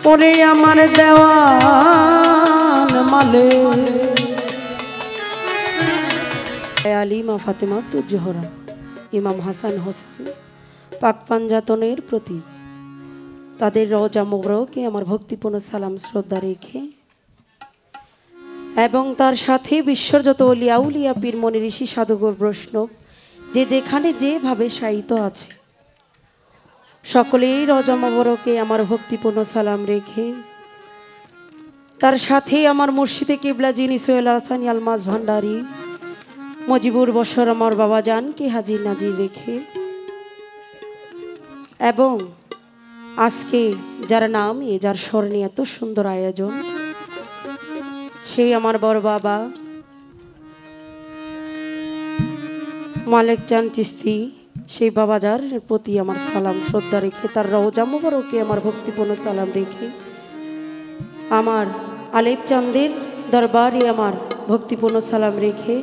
ওরে আমার দেওয়ান মালে আলিমা ফাতেমা তো জোহরা ইমাম হাসান হোসেন পাক পাঞ্জাতনের প্রতি তাদের রওজা মোবারকে আমার ভক্তিপূর্ণ সালাম শ্রদ্ধা রেখে এবং তার সাথে বিশ্বর যত অলিয়া উলিয়া পীর মনি ঋষি সাধুগুর বৈষ্ণব যে যেখানে যেভাবে শায়িত আছে সকলেই রওজা মোবারকে আমার ভক্তিপূর্ণ সালাম রেখে তার সাথে আমার মুর্শিদে কিবলা যিনি সোহেল হাসান আলমাজ ভান্ডারী মজিবুর বশর আমার বাবা জানকে হাজির নাজির রেখে এবং আজকে যারা নামে যার স্মরণে এত সুন্দর আয়োজন সেই আমার বড় বাবা মালেক চান চিস্তি সেই বাবাজার প্রতি আমার সালাম শ্রদ্ধা রেখে তার রওজা মোবারকে আমার ভক্তিপূর্ণ সালাম রেখে আমার আলেপ চাঁদের দরবারে আমার ভক্তিপূর্ণ সালাম রেখে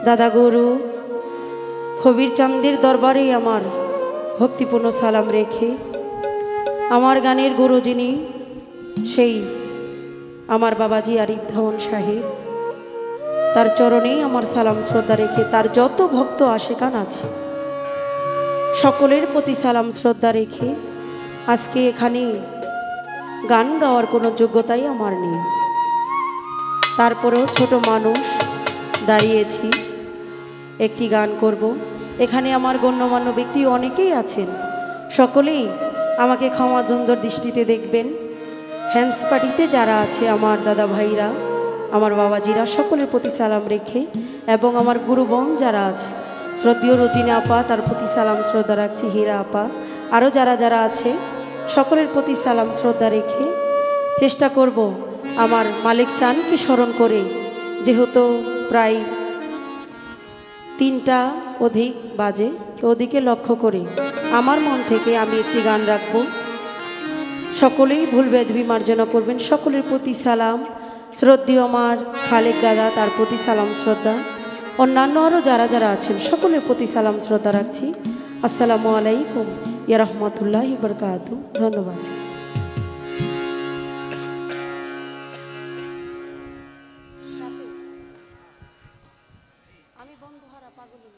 দাদা গুরু কবির চাঁদের দরবারে আমার ভক্তিপূর্ণ সালাম রেখে আমার গানের গুরু যিনি সেই আমার বাবাজি আরিফ ধাওয়ান সাহেব তার চরণেই আমার সালাম শ্রদ্ধা রেখে তার যত ভক্ত আশেকান আছে সকলের প্রতি সালাম শ্রদ্ধা রেখে আজকে এখানে গান গাওয়ার কোনো যোগ্যতাই আমার নেই, তারপরেও ছোট মানুষ দাঁড়িয়েছি একটি গান করব। এখানে আমার গণ্যমান্য ব্যক্তি অনেকেই আছেন, সকলেই আমাকে ক্ষমা সুন্দর দৃষ্টিতে দেখবেন। হ্যান্ডস পার্টিতে যারা আছে আমার দাদা ভাইরা আমার বাবাজিরা সকলের প্রতি সালাম রেখে এবং আমার গুরুবন যারা আছে শ্রদ্ধেয় রচিনা আপা তার প্রতি সালাম শ্রদ্ধা রাখছি, হীরা আপা আরও যারা যারা আছে সকলের প্রতি সালাম শ্রদ্ধা রেখে চেষ্টা করব আমার মালিক চানকে স্মরণ করে, যেহেতু প্রায় 3টা অধিক বাজে তো ওদিকে লক্ষ্য করে আমার মন থেকে আমি একটি গান রাখব। সকলেই ভুলভেদ বিমার্জনা করবেন। সকলের প্রতি সালাম শ্রদ্ধেয় আমার খালেক দাদা তার প্রতি সালাম শ্রদ্ধা, অন্যান্য আরও যারা যারা আছেন সকলের প্রতি সালাম শ্রদ্ধা রাখছি। আসসালামু আলাইকুম ইয়া রাহমাতুল্লাহি ওয়া বারাকাতুহু। ধন্যবাদ। আমি বন্ধুহারা পাগলি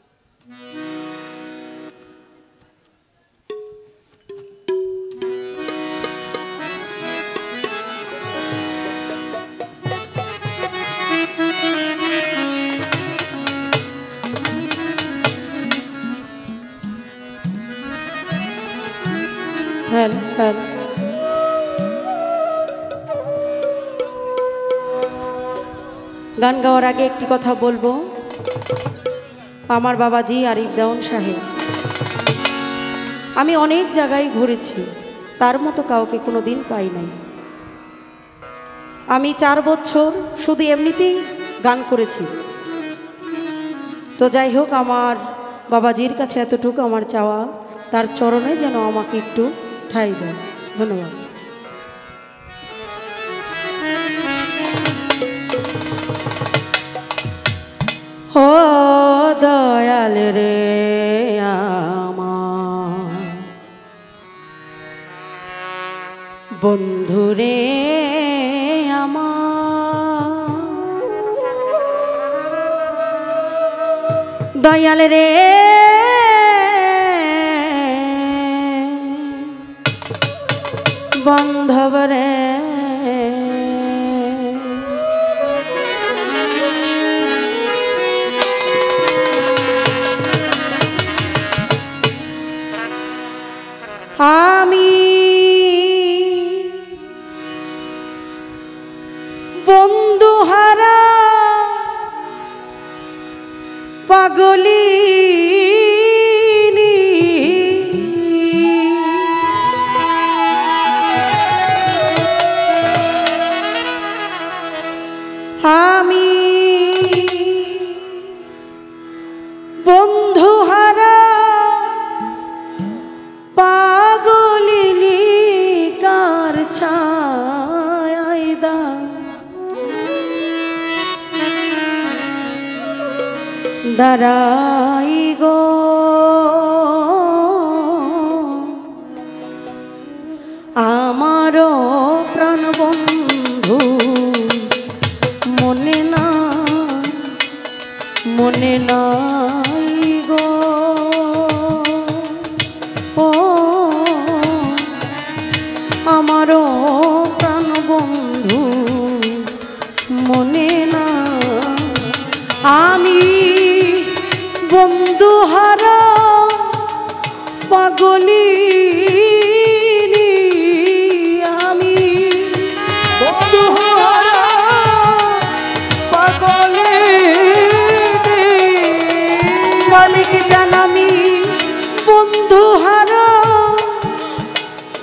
গান গাওয়ার আগে একটি কথা বলবো। আমার বাবাজি আরিফ ধাওয়ান সাহেব, আমি অনেক জায়গায় ঘুরেছি, তার মতো কাউকে কোনো দিন পাই নাই। আমি 4 বছর শুধু এমনিতেই গান করেছি। তো যাই হোক, আমার বাবাজির কাছে এতটুকু আমার চাওয়া তার চরণে যেন আমাকে একটু ঠাঁই দেয়। ধন্যবাদ। ও দয়াল রে আমার বন্ধু রে আমার দয়াল রে বান্ধব রে আমি বন্ধুহারা পাগলি আমি বন্ধুহারা পাগলিনী কার ছায় দাঁড়াই গো আমারও মনে নাই গো ও আমারও প্রাণ বন্ধু মনে না আমি বন্ধু হারা পাগলি আমি বন্ধু হারা পাগলি মালিক জানামি বন্ধু হারা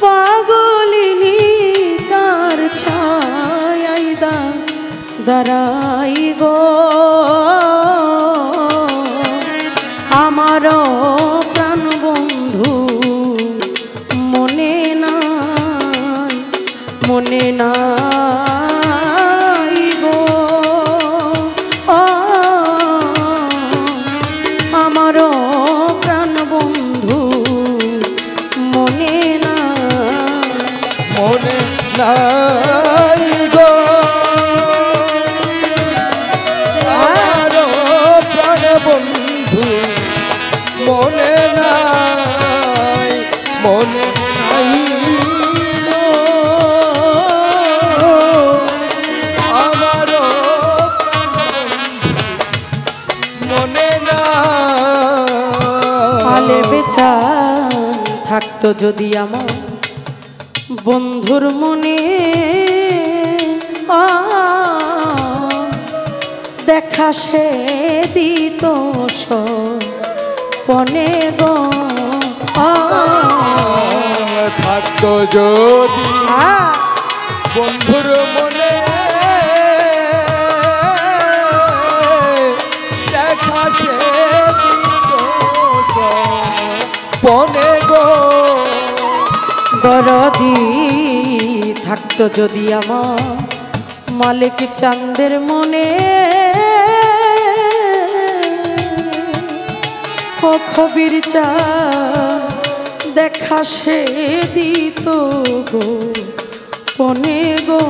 পাগলিনী তার ছায়াই দাঁড়াই গো আমারও প্রাণ বন্ধু মনে নাই মনে নাই গো আমারও প্রাণ বন্ধু মনে না মনে নাই গো আমারও প্রাণ বন্ধু মনে নাই মনে নাই গো আমারও প্রাণ বন্ধু মনে নাই আলে বেচান থাকতো যদি আমার বন্ধুর মনে দেখা সে দিত পনে গো থাকতো যদি বন্ধুর মনে দেখা সে পনে গো গরদি থাকতো যদি আমার মালিক চাঁদের মনে ও খবির চাঁদ দেখা সে দিত গো পনে গো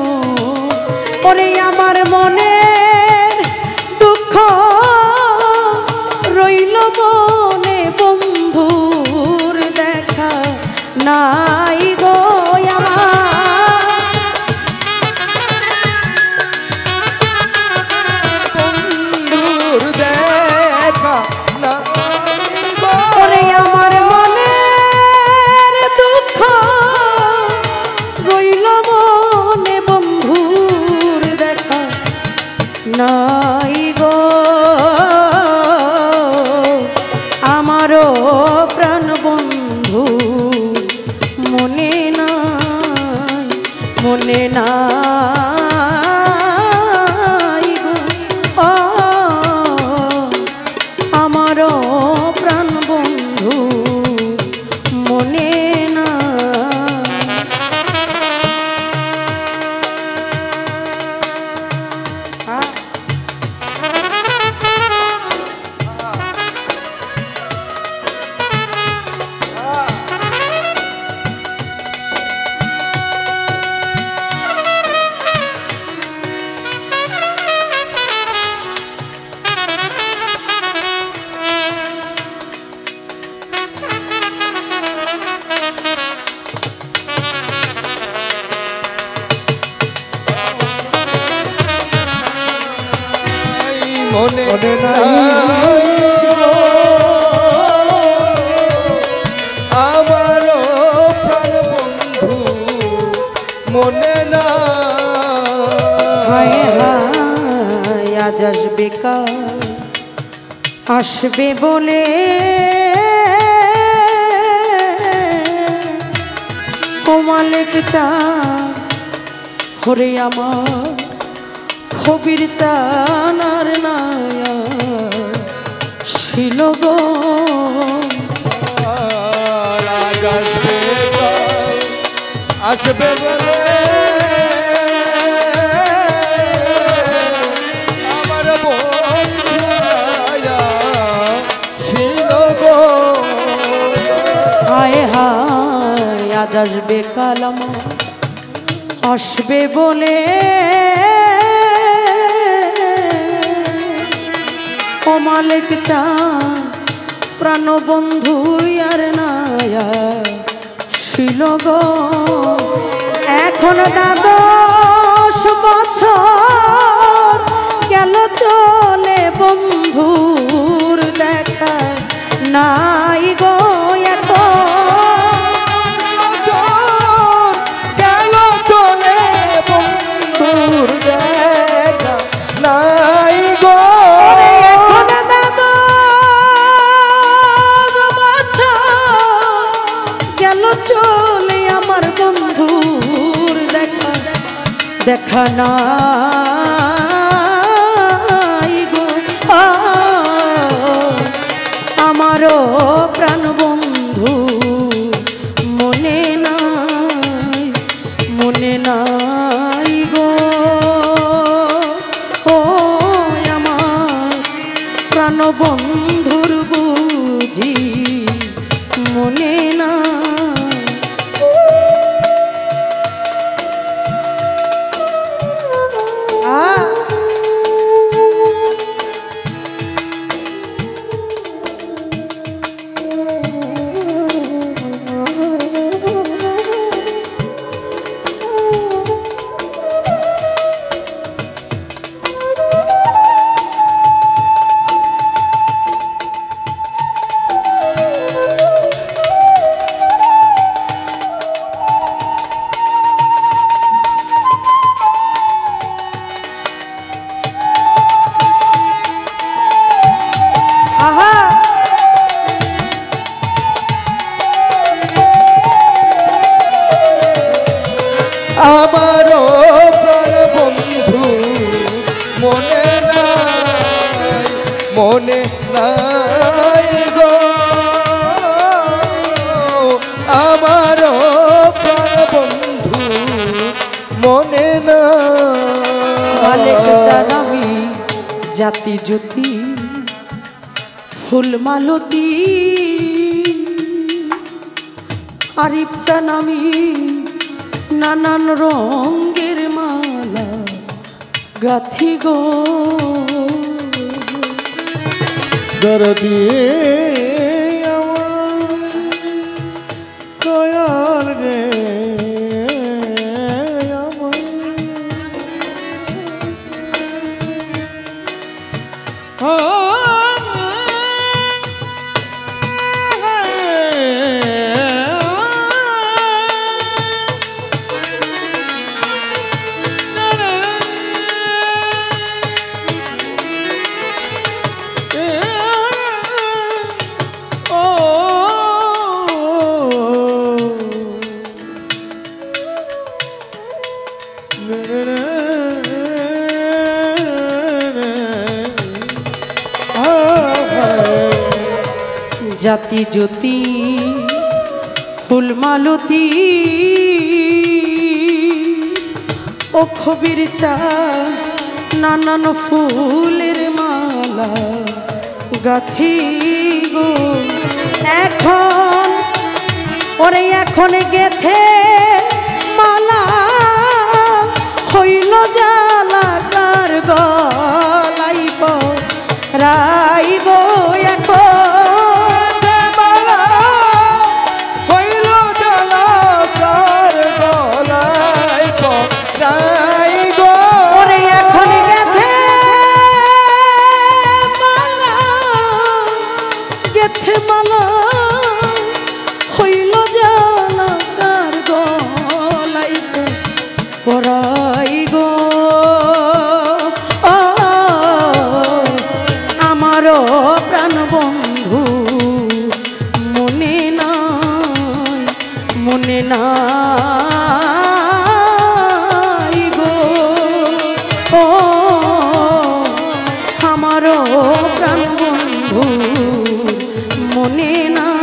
ওরে আমার মনের দুঃখ রইল মনে বন্ধুর দেখা নাই গো বন্ধুর দেখা নাই গো ওরে আমার মনের দুঃখ রইল মনে বন্ধুর দেখা নাই গো আমারও প্রাণ বন্ধু মনে নাই মনে নাই গো আমারও প্রাণ বন্ধু মনে না মনে নাই আমারও প্রাণ বন্ধু মনে না হায় হায় আজ আসবে কাল আসবে বলে কোমালিক চা হরে আমার খবির চানার নায়া ছিল গো আসবে বলে আমার বন্ধু ছিল গো হায় হায় আজ আসবে কাল আমার আসবে বলে ও মালিক চাঁদ প্রাণ বন্ধু আর নায়া ছিল গো এখন দ্বাদশ বছর গেল চলে বন্ধুর দেখা নাই গো কেন চলে বন্ধুর দেখা নাই গো এখন দ্বাদশ বছর গেল চলে আমার বন্ধুর দেখা দেখা নাই গো আমারও প্রাণ বন্ধু মনে নাই গো ও আমার প্রাণ বন্ধুর বুঝি মনে না আমারও প্রাণ বন্ধু মনে নাই গো আমারও প্রাণ বন্ধু মনে মালিক জানামি জাতি জ্যোতি ফুল মালতী আরিফ জানামি নানান রঙের মালা গাথি গো দরদি আমার দয়াল রে জাতি জ্যোতি ফুল মালতী ও খবির চা নানান ফুলের মালা গাথি গো এখন ওরে এখন গেথে মালা হইল জ্বালা কার গলাই রাই গো এখন নাই গো ও আমারও প্রাণ বন্ধু মনে নাই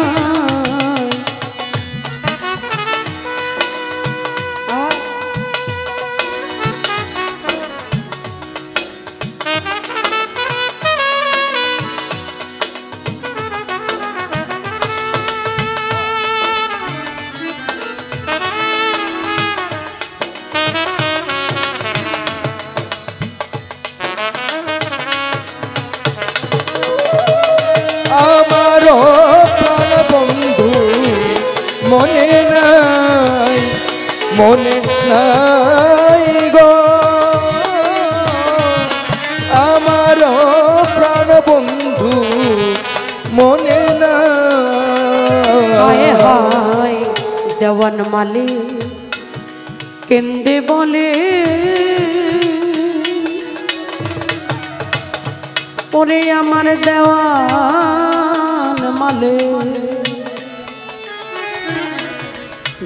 মনে নাই মনে নাই গো আমার প্রাণ বন্ধু মনে হায় নাই হায় দেওয়ান মালে কেন্দে বলে ওরে আমার দেওয়ান মালে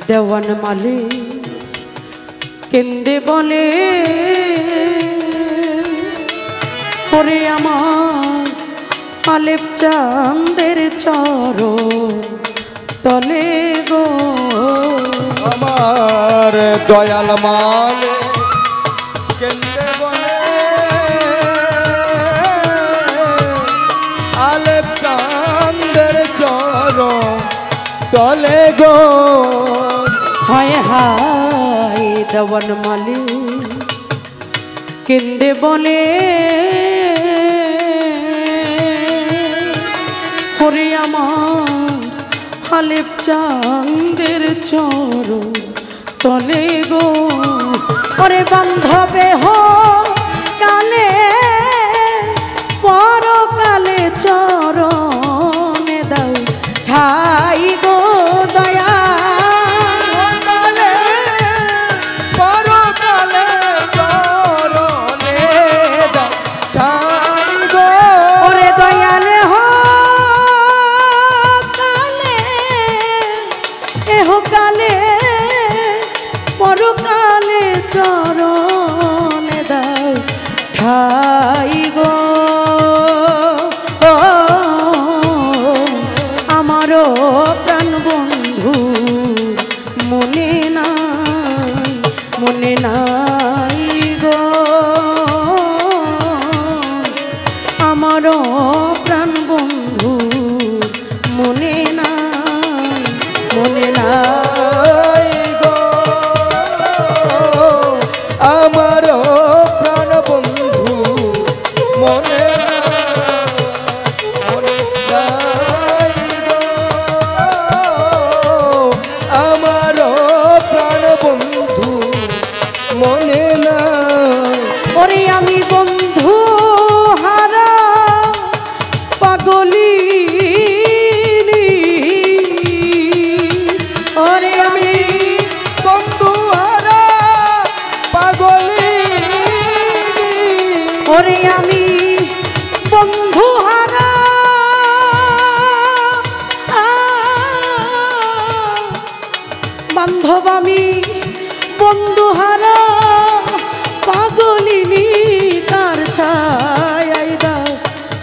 দেওয়ান মালে কেন্দে বলে ওরে আমার আলেপ চাঁদের চরণ তলে গো আমার দয়াল মালে কেন্দ্রে বলে আলেপ চাঁদের চরণ তলে গো হায় হায় দেওয়ান মালে কেন্দে বলে ওরে আমার আলেপ চাঁদের চরণ তলে গো ওরে বান্ধবে হো কালে পরকালে চরণে দাও ঠাই গো দয়া পরকালে চরণে ঠাই গো ওরে দয়ালে হো কালে এহ কালে পরকালে চরণে দাও ঠাই গো আমারও প্রাণ বন্ধু মনে নাই গো আমারও প্রাণ বন্ধু মনে নাই গো আমার প্রাণ বন্ধু মনে মনে নাই গো আমার প্রাণ বন্ধু মনে নাই ওরে আমি বন্ধু হারা পাগলি ওরে আমি বন্ধু হারা পাগলি ওরে আমি বন্ধু হারা বান্ধব আমি বন্ধু হারা পাগলিনী তার ছায়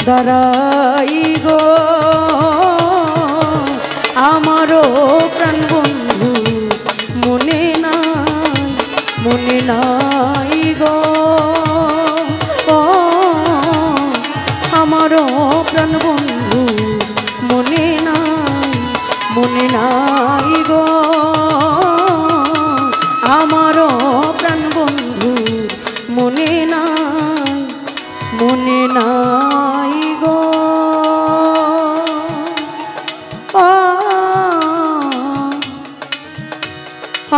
দাঁড়াই গো আমারও প্রাণ বন্ধু মনে নাই গো আমারও প্রাণ বন্ধু মনে নাই গো আমারও প্রাণ বন্ধু মনে নাই গো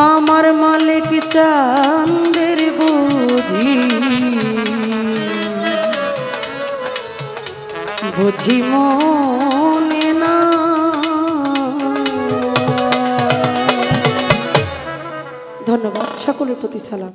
আমার মালিক চাঁদের বুঝি মনে না ধন্যবাদ সকলের প্রতি সালাম।